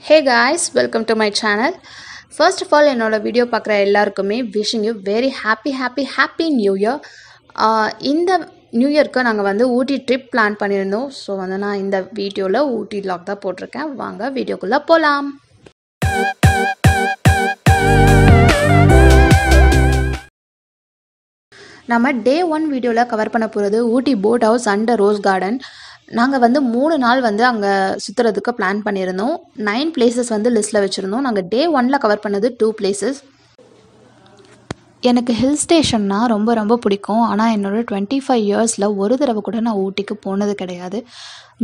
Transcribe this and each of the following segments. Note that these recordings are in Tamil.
Hey guys, welcome to my channel. First of all, என்னோட வீடியோ பார்க்குற எல்லாருக்குமே wishing you very happy new year. இந்த நியூ இயர்க்கு நாங்கள் வந்து ஊட்டி ட்ரிப் பிளான் பண்ணியிருந்தோம். ஸோ வந்து நான் இந்த வீடியோவில் ஊட்டி வ்ளாக் தான் போட்டிருக்கேன். வாங்க வீடியோக்குள்ளே போகலாம். நம்ம டே 1 வீடியோவில் கவர் பண்ண போகிறது Ooty boat house and rose garden. நாங்கள் வந்து 3 நாள் வந்து அங்கே சுற்றுறதுக்கு பிளான் பண்ணியிருந்தோம். 9 பிளேசஸ் வந்து லிஸ்ட்டில் வச்சுருந்தோம். நாங்கள் டே 1ல் கவர் பண்ணது 2 பிளேசஸ். எனக்கு ஹில் ஸ்டேஷன்னா ரொம்ப பிடிக்கும். ஆனால் என்னோடய 25 இயர்ஸில் ஒரு தடவை கூட நான் ஊட்டிக்கு போனது கிடையாது.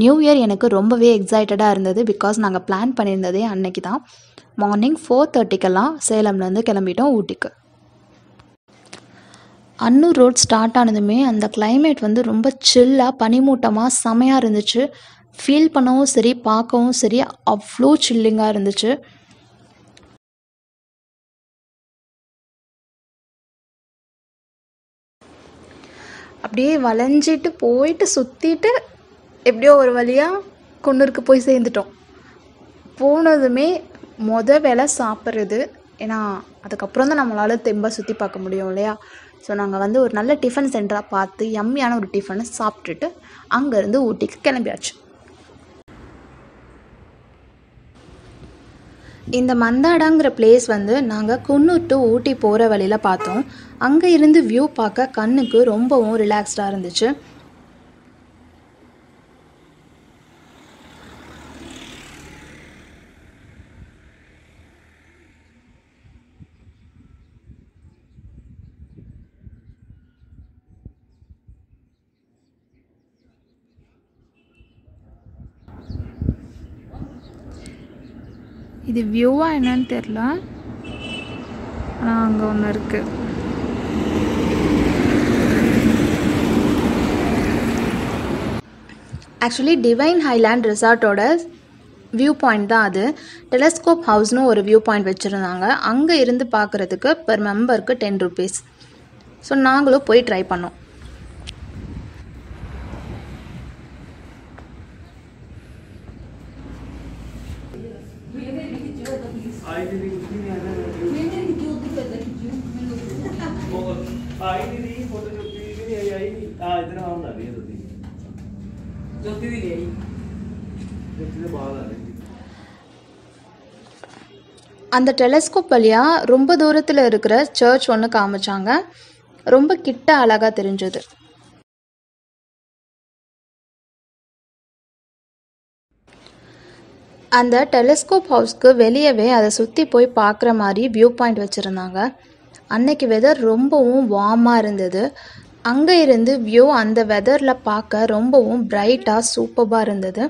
நியூ இயர் எனக்கு ரொம்பவே எக்ஸைட்டடாக இருந்தது. பிகாஸ் நாங்கள் பிளான் பண்ணியிருந்ததே அன்னைக்கு தான். மார்னிங் 4:30க்கெல்லாம் சேலம்லேருந்து கிளம்பிட்டோம் ஊட்டிக்கு. அன்னூர் ரோட் ஸ்டார்ட் ஆனதுமே அந்த கிளைமேட் வந்து ரொம்ப சில்லாக பனிமூட்டமாக செமையாக இருந்துச்சு. ஃபீல் பண்ணவும் சரி, பார்க்கவும் சரி, அவ்வளோ சில்லிங்காக இருந்துச்சு. அப்படியே வளைஞ்சிட்டு போயிட்டு சுற்றிட்டு எப்படியோ ஒரு வழியாக குன்னூருக்கு போய் சேர்ந்துட்டோம். போனதுமே வேலை சாப்பிட்றது. ஏன்னா அதுக்கப்புறம் தான் நம்மளால் தெம்பாக சுற்றி பார்க்க முடியும் இல்லையா. ஸோ நாங்கள் வந்து ஒரு நல்ல டிஃபன் சென்டராக பார்த்து யம்மியான ஒரு டிஃபனை சாப்பிட்டுட்டு அங்கேருந்து ஊட்டிக்கு கிளம்பியாச்சு. இந்த மந்தாடாங்கிற பிளேஸ் வந்து நாங்கள் குன்னூர் டு ஊட்டி போகிற வழியில் பார்த்தோம். அங்கே இருந்து வியூ பார்க்க கண்ணுக்கு ரொம்பவும் ரிலாக்ஸ்டாக இருந்துச்சு. இது வியூவா என்னன்னு தெரில, ஆனால் அங்கே ஒன்று இருக்குது. ஆக்சுவலி டிவைன் ஹைலேண்ட் ரிசார்ட்டோட வியூ பாயிண்ட் தான் அது. டெலஸ்கோப் ஹவுஸ்னு ஒரு வியூ பாயிண்ட் வச்சுருந்தாங்க. அங்கே இருந்து பார்க்குறதுக்கு பெர் மெம்பருக்கு 10 rupees. ஸோ நாங்களும் போய் ட்ரை பண்ணோம். அந்த டெலஸ்கோப் வழியாக ரொம்ப தூரத்தில் இருக்கிற சர்ச் ஒன்று காமிச்சாங்க. ரொம்ப கிட்ட அழகாக தெரிஞ்சது. அந்த டெலஸ்கோப் ஹவுஸ்க்கு வெளியவே அதை சுற்றி போய் பார்க்குற மாதிரி வியூ பாயிண்ட் வச்சுருந்தாங்க. அன்னைக்கு வெதர் ரொம்பவும் வார்மாக இருந்தது. அங்கே இருந்து வியூ அந்த வெதரில் பார்க்க ரொம்பவும் பிரைட்டாக சூப்பராக இருந்தது.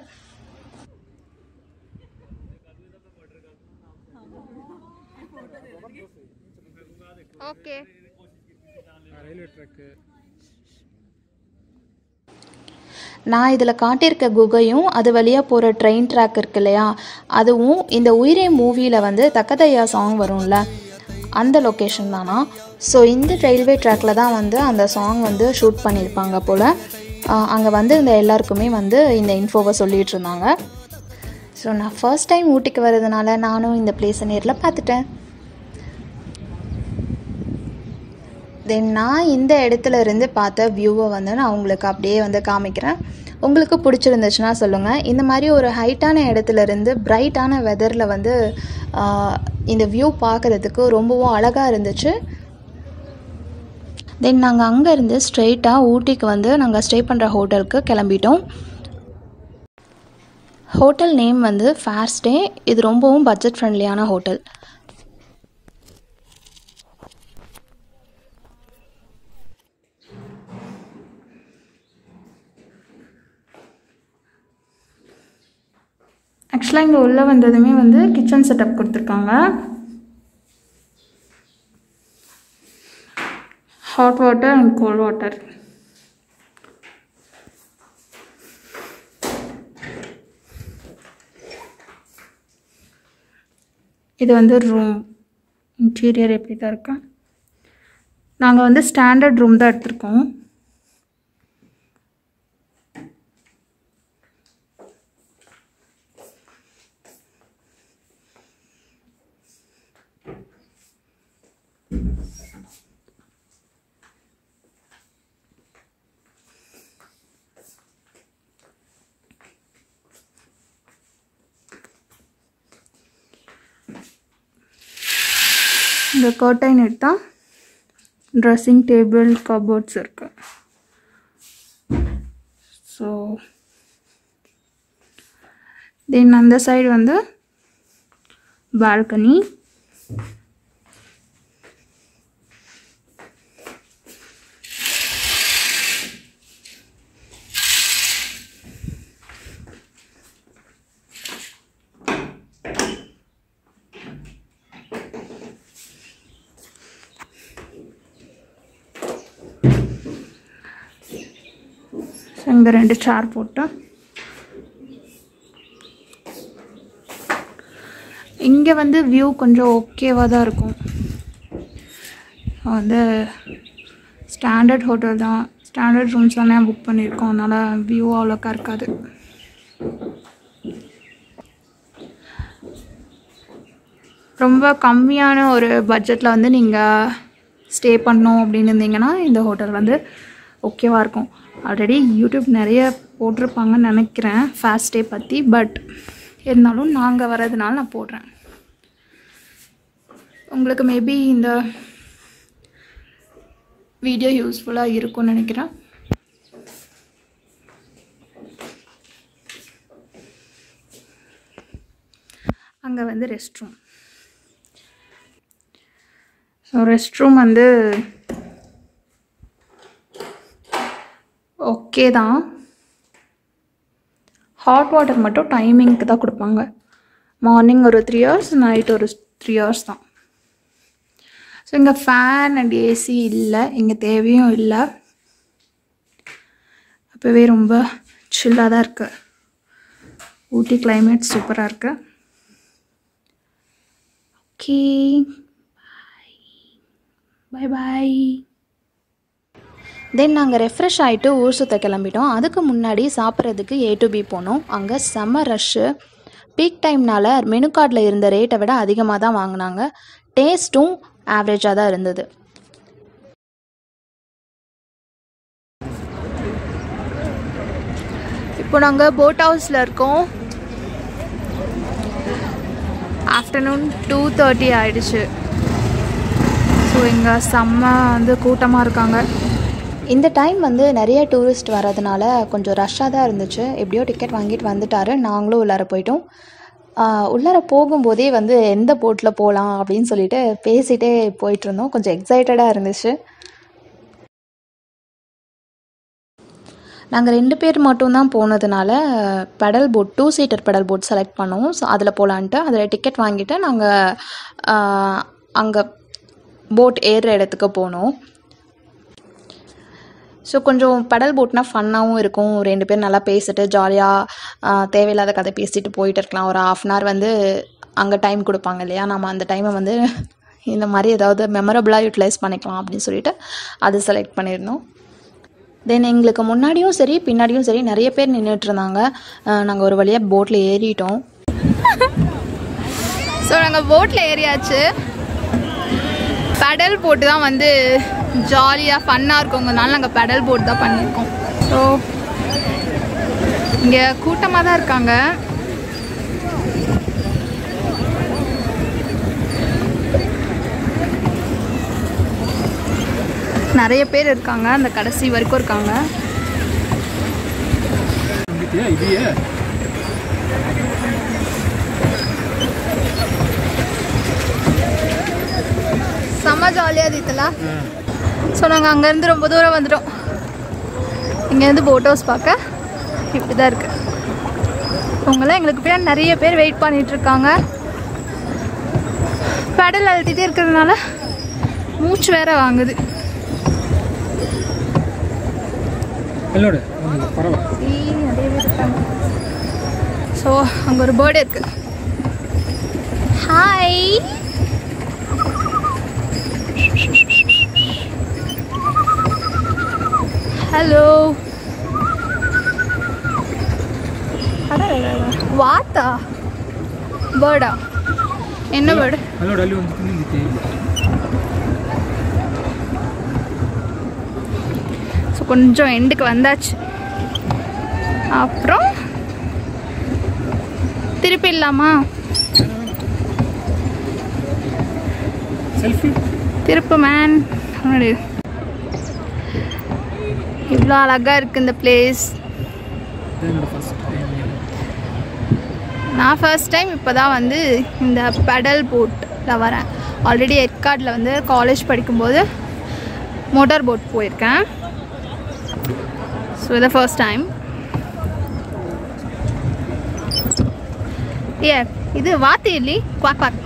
ஓகே, நான் இதில் காட்டியிருக்க குகையும் அது வழியாக போகிற ட்ரெயின் ட்ராக் இருக்கு இல்லையா, அதுவும் இந்த உயிரே மூவியில் வந்து தக்கதையா சாங் வரும்ல, அந்த லொக்கேஷன் தானா. ஸோ இந்த ரயில்வே ட்ராக்கில் தான் வந்து அந்த சாங் வந்து ஷூட் பண்ணியிருப்பாங்க போல். அங்கே வந்து இந்த எல்லாருக்குமே வந்து இந்த இன்ஃபோவை சொல்லிகிட்டு இருந்தாங்க. ஸோ நான் ஃபர்ஸ்ட் டைம் ஊட்டிக்கு வர்றதுனால நானும் இந்த பிளேஸை நேரில் பார்த்துட்டேன். தென் நான் இந்த இடத்துல இருந்து பார்த்த வியூவை வந்து நான் உங்களுக்கு அப்படியே வந்து காமிக்கிறேன். உங்களுக்கு பிடிச்சிருந்துச்சுன்னா சொல்லுங்கள். இந்த மாதிரி ஒரு ஹைட்டான இடத்துல இருந்து பிரைட்டான வெதரில் வந்து இந்த வியூ பார்க்குறதுக்கு ரொம்பவும் அழகாக இருந்துச்சு. தென் நாங்கள் அங்கேருந்து ஸ்ட்ரெயிட்டாக ஊட்டிக்கு வந்து நாங்கள் ஸ்டே பண்ணுற ஹோட்டலுக்கு கிளம்பிட்டோம். ஹோட்டல் நேம் வந்து ஃபேர் ஸ்டே. இது ரொம்பவும் பட்ஜெட் ஃப்ரெண்ட்லியான ஹோட்டல். ஆக்சுவலாக இங்கே உள்ளே வந்ததுமே வந்து கிச்சன் செட்டப் கொடுத்துருக்காங்க. Hot water and cold water. இது வந்து ரூம் இன்டீரியர் எப்படி தான் இருக்கா. நாங்கள் வந்து ஸ்டாண்டர்ட் ரூம் தான் எடுத்திருக்கோம். இந்த கர்டைன் எடுத்தால் ட்ரெஸ்ஸிங் டேபிள் கபோர்ட்ஸ் இருக்கு. ஸோ தென் அந்த சைடு வந்து பால்கனி. இங்கே 2 சேர் போட்டு இங்கே வந்து வியூ கொஞ்சம் ஓகேவாக தான் இருக்கும். வந்து ஸ்டாண்டர்ட் ஹோட்டல் தான், ஸ்டாண்டர்ட் ரூம்ஸ் தானே புக் பண்ணியிருக்கோம், அதனால் வியூ அவ்வளோக்கா இருக்காது. ரொம்ப கம்மியான ஒரு பட்ஜெட்டில் வந்து நீங்கள் ஸ்டே பண்ணணும் அப்படின்னு இருந்தீங்கன்னா இந்த ஹோட்டல் வந்து ஓகேவாக இருக்கும். ஆல்ரெடி யூடியூப் நிறைய போட்டிருப்பாங்கன்னு நினைக்கிறேன் ஃபாஸ்ட் ஸ்டே பற்றி, பட் இருந்தாலும் நாங்கள் வரதுனால நான் போடுறேன். உங்களுக்கு மேபி இந்த வீடியோ யூஸ்ஃபுல்லாக இருக்கும்னு நினைக்கிறேன். அங்கே வந்து rest room. So rest room வந்து ஓகே தான். ஹாட் வாட்டர் மட்டும் டைமிங்க்கு தான் கொடுப்பாங்க. மார்னிங் ஒரு 3 hours, நைட் ஒரு 3 hours தான். ஸோ இங்கே ஃபேன் அண்ட் ஏசி இல்லை, இங்கே தேவையும் இல்லை. அப்போவே ரொம்ப சில்லாக தான் இருக்குது. ஊட்டி கிளைமேட் சூப்பராக இருக்குது. Okay, bye bye. தென் நாங்கள் ரெஃப்ரெஷ் ஆகிட்டு ஊர் சுற்ற கிளம்பிட்டோம். அதுக்கு முன்னாடி சாப்பிட்றதுக்கு A to B போனோம். அங்கே செம்ம ரஷ்ஷு. பீக் டைம்னால் மெனு கார்டில் இருந்த ரேட்டை விட அதிகமாக தான் வாங்கினாங்க. டேஸ்ட்டும் ஆவரேஜாக தான் இருந்தது. இப்போ நாங்கள் போட் ஹவுஸில் இருக்கோம். ஆஃப்டர்நூன் 2:30 ஆகிடுச்சு. ஸோ இங்கே செம்ம வந்து கூட்டமாக இருக்காங்க. இந்த டைம் வந்து நிறைய டூரிஸ்ட் வரதுனால கொஞ்சம் ரஷ்ஷாக தான் இருந்துச்சு. எப்படியோ டிக்கெட் வாங்கிட்டு வந்துட்டார். நாங்களும் உள்ளார போயிட்டோம். உள்ளார போகும்போதே வந்து எந்த போட்டில் போகலாம் அப்படின்னு சொல்லிட்டு பேசிகிட்டே போயிட்டுருந்தோம். கொஞ்சம் எக்ஸைட்டடாக இருந்துச்சு. நாங்கள் 2 பேர் மட்டும்தான் போனதுனால pedal boat 2 seater pedal boat select பண்ணோம். ஸோ அதில் போகலான்ட்டு அதில் டிக்கெட் வாங்கிட்டு நாங்கள் அங்கே போட் ஏறுற இடத்துக்கு போனோம். ஸோ கொஞ்சம் பெடல் போட்னால் ஃபன்னாகவும் இருக்கும். 2 பேர் நல்லா பேசிட்டு ஜாலியாக தேவையில்லாத கதை பேசிட்டு போயிட்டு இருக்கலாம். ஒரு 1/2 hour வந்து அங்கே டைம் கொடுப்பாங்க இல்லையா, நம்ம அந்த டைமை வந்து இந்த மாதிரி ஏதாவது மெமரபுளாக யூட்டிலைஸ் பண்ணிக்கலாம் அப்படின்னு சொல்லிட்டு அது செலக்ட் பண்ணியிருந்தோம். தென் எங்களுக்கு முன்னாடியும் சரி பின்னாடியும் சரி நிறைய பேர் நின்றுட்டுருந்தாங்க. நாங்கள் ஒரு வழியாக போட்டில் ஏறிட்டோம். ஸோ நாங்கள் போட்டில் ஏறியாச்சு. பெடல் போட்டு தான் வந்து ஜாலியாக ஃபன்னாக இருக்குங்கிறதுனால நாங்கள் பெடல் போட் தான் பண்ணியிருக்கோம். ஸோ இங்கே கூட்டமாக தான் இருக்காங்க. நிறைய பேர் இருக்காங்க, அந்த கடைசி வரைக்கும் இருக்காங்க. செம்ம ஜாலியாக இருந்துச்சுல. ஸோ நாங்கள் அங்கேருந்து ரொம்ப தூரம் வந்துட்டோம். இங்கேருந்து போட் ஹவுஸ் பார்க்க இப்படி தான் இருக்குது. அவங்களாம் எங்களுக்கு பின்னாடி நிறைய பேர் வெயிட் பண்ணிகிட்ருக்காங்க. பெடல் அழுத்திட்டே இருக்கிறதுனால மூச்சு வேற வாங்குது. ஸோ அங்கே ஒரு பேர்டு இருக்கு. Hi, hello. வாத்தா பேர்டா? என்ன பேர்டு? ஸோ கொஞ்சம் எண்டுக்கு வந்தாச்சு. அப்புறம் திருப்பி இல்லாமா? திருப்பு மேன். இவ்வளோ அழகாக இருக்குது இந்த பிளேஸ். நான் ஃபர்ஸ்ட் டைம் இப்போ தான் வந்து இந்த பெடல் போட்டில் வரேன். ஆல்ரெடி எர்காடில் வந்து காலேஜ் படிக்கும்போது மோட்டார் போட் போயிருக்கேன். ஸோ இதை ஃபர்ஸ்ட் டைம். ஏ இது வாத்தி இல்லி குவாக் குவாக்.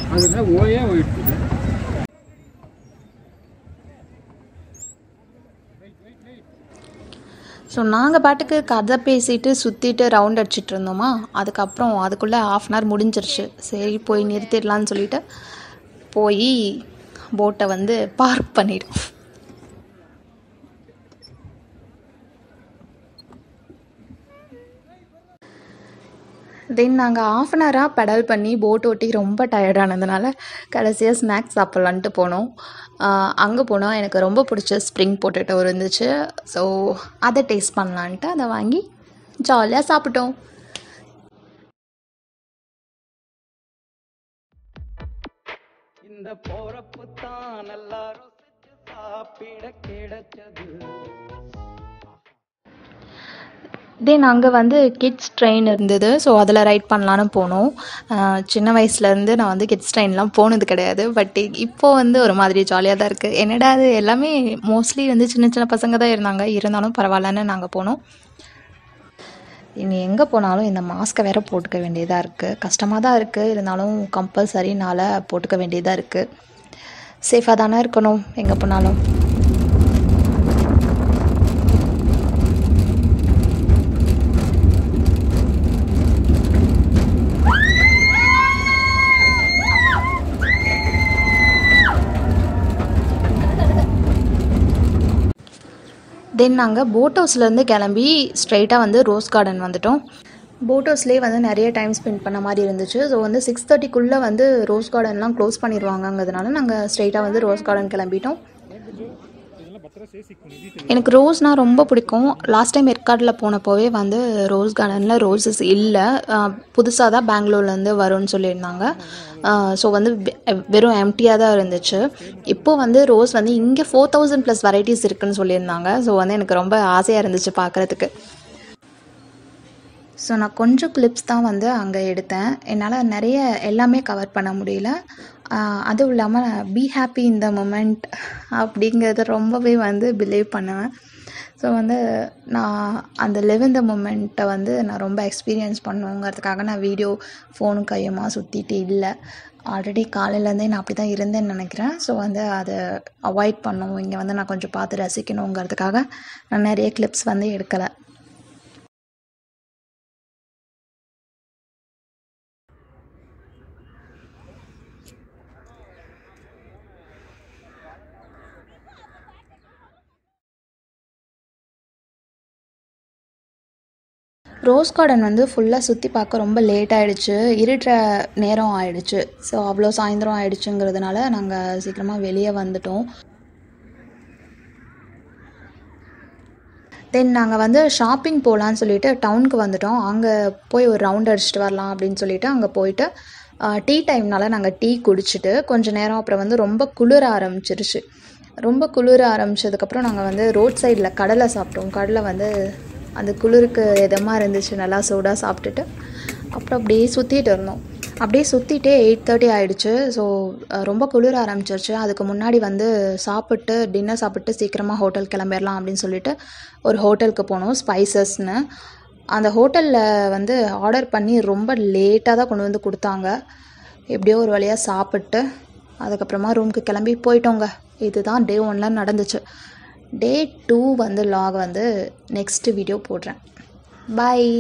ஸோ நாங்கள் பாட்டுக்கு கதை பேசிட்டு சுற்றிட்டு ரவுண்ட் அடிச்சிட்டு இருந்தோமா. அதுக்கப்புறம் அதுக்குள்ளே ½ hour முடிஞ்சிருச்சு. சரி போய் நிறுத்திடலான்னு சொல்லிட்டு போய் போட்டை வந்து பார்க் பண்ணிட்டோம். தென் நாங்கள் ½ hour பெடல் பண்ணி போட் ஓட்டி ரொம்ப டயர்டானதுனால கடைசியாக ஸ்நாக்ஸ் சாப்பிட்லான்ட்டு போனோம். அங்கே போனால் எனக்கு ரொம்ப பிடிச்ச ஸ்ப்ரிங் பொட்டேட்டோ இருந்துச்சு. ஸோ அதை டேஸ்ட் பண்ணலான்ட்டு அதை வாங்கி ஜாலியாக சாப்பிட்டோம். இந்த போறப்பு தான் நல்லா ருசிச்சு சாப்பிட கிடைச்சது. தென் அங்கே வந்து கிட்ஸ் ட்ரெயின் இருந்தது. ஸோ அதில் ரைட் பண்ணலான்னு போனோம். சின்ன வயசுலேருந்து நான் வந்து கிட்ஸ் ட்ரெயின்லாம் போனது கிடையாது. பட் இப்போது வந்து ஒரு மாதிரி ஜாலியாக தான் இருக்குது. என்னடா அது எல்லாமே மோஸ்ட்லி வந்து சின்ன சின்ன பசங்க தான் இருந்தாலும் பரவாயில்லன்னு நாங்கள் போனோம். இனி எங்கே போனாலும் இந்த மாஸ்க்கை வேறு போட்டுக்க வேண்டியதாக இருக்குது. கஷ்டமாக தான் இருக்குது, இருந்தாலும் கம்பல்சரினால் போட்டுக்க வேண்டியதாக இருக்குது. சேஃபாக தானே இருக்கணும் எங்கே போனாலும். தென் நாங்கள் போட் ஹவுஸ்லேருந்து கிளம்பி ஸ்ட்ரைட்டாக வந்து ரோஸ் கார்டன் வந்துட்டோம். போட் ஹவுஸ்லேயே வந்து நிறைய டைம் ஸ்பெண்ட் பண்ண மாதிரி இருந்துச்சு. ஸோ வந்து 6:30க்குள்ளே வந்து ரோஸ் கார்டன்லாம் க்ளோஸ் பண்ணிடுவாங்கங்கிறதுனால நாங்கள் ஸ்ட்ரைட்டாக வந்து ரோஸ் கார்டன் கிளம்பிட்டோம். எனக்கு ரோஸ்னால் ரொம்ப பிடிக்கும். லாஸ்ட் டைம் எர்காடில் போனப்போவே வந்து ரோஸ் கார்டனில் ரோஸஸ் இல்லை, புதுசாக தான் பெங்களூர்லேருந்து வரும்னு சொல்லியிருந்தாங்க. ஸோ வந்து வெறும் எம்டியாக தான் இருந்துச்சு. இப்போது வந்து ரோஸ் வந்து இங்கே 4000+ வெரைட்டிஸ் இருக்குதுன்னு சொல்லியிருந்தாங்க. ஸோ வந்து எனக்கு ரொம்ப ஆசையாக இருந்துச்சு பார்க்குறதுக்கு. ஸோ நான் கொஞ்சம் கிளிப்ஸ் தான் வந்து அங்கே எடுத்தேன். என்னால் நிறைய எல்லாமே கவர் பண்ண முடியல. அதுவும் இல்லாமல் be happy in the moment அப்படிங்கிறத ரொம்பவே வந்து பிலீவ் பண்ணுவேன். ஸோ வந்து நான் அந்த லிவ் இன் த மொமெண்ட்டை வந்து நான் ரொம்ப எக்ஸ்பீரியன்ஸ் பண்ணுங்கிறதுக்காக நான் வீடியோ ஃபோனு கையுமா சுற்றிட்டு இல்லை. ஆல்ரெடி காலையிலேருந்தே நான் அப்படி தான் இருந்தேன்னு நினைக்கிறேன். ஸோ வந்து அதை அவாய்ட் பண்ணணும், இங்கே வந்து நான் கொஞ்சம் பார்த்து ரசிக்கணுங்கிறதுக்காக நான் நிறைய கிளிப்ஸ் வந்து எடுக்கலை. ரோஸ் கார்டன் வந்து ஃபுல்லாக சுற்றி பார்க்க ரொம்ப லேட் ஆகிடுச்சு. இருட்டுற நேரம் ஆகிடுச்சு. ஸோ அவ்வளோ சாயந்தரம் ஆகிடுச்சுங்கிறதுனால நாங்கள் சீக்கிரமாக வெளியே வந்துட்டோம். தென் நாங்கள் வந்து ஷாப்பிங் போகலான்னு சொல்லிட்டு டவுனுக்கு வந்துட்டோம். அங்கே போய் ஒரு ரவுண்ட் அடிச்சுட்டு வரலாம் அப்படின்னு சொல்லிட்டு அங்கே போயிட்டு டீ டைம்னால நாங்கள் டீ குடிச்சிட்டு கொஞ்சம் நேரம் அப்புறம் வந்து ரொம்ப குளிர ஆரம்பிச்சிருச்சு. ரொம்ப குளிர ஆரம்பித்ததுக்கப்புறம் நாங்கள் வந்து ரோட் சைடில் கடலை சாப்பிட்டோம். கடலை வந்து அந்த குளிருக்கு இதமாக இருந்துச்சு, நல்லா சூடாக சாப்பிட்டுட்டு அப்புறம் அப்படியே சுற்றிட்டு இருந்தோம். அப்படியே சுற்றிட்டே 8:30 ஆகிடுச்சு. ஸோ ரொம்ப குளிர ஆரம்பிச்சிருச்சு. அதுக்கு முன்னாடி வந்து டின்னர் சாப்பிட்டு சீக்கிரமாக ஹோட்டல் கிளம்பிடலாம் அப்படின்னு சொல்லிட்டு ஒரு ஹோட்டலுக்கு போனோம், ஸ்பைசஸ்ன்னு. அந்த ஹோட்டலில் வந்து ஆர்டர் பண்ணி ரொம்ப லேட்டாக தான் கொண்டு வந்து கொடுத்தாங்க. எப்படியோ ஒரு வழியாக சாப்பிட்டு அதுக்கப்புறமா ரூமுக்கு கிளம்பி போயிட்டோங்க. இதுதான் Day 1 நடந்துச்சு. Day 2 வந்து லாக் வந்து நெக்ஸ்ட் வீடியோ போடுறேன். பாய்.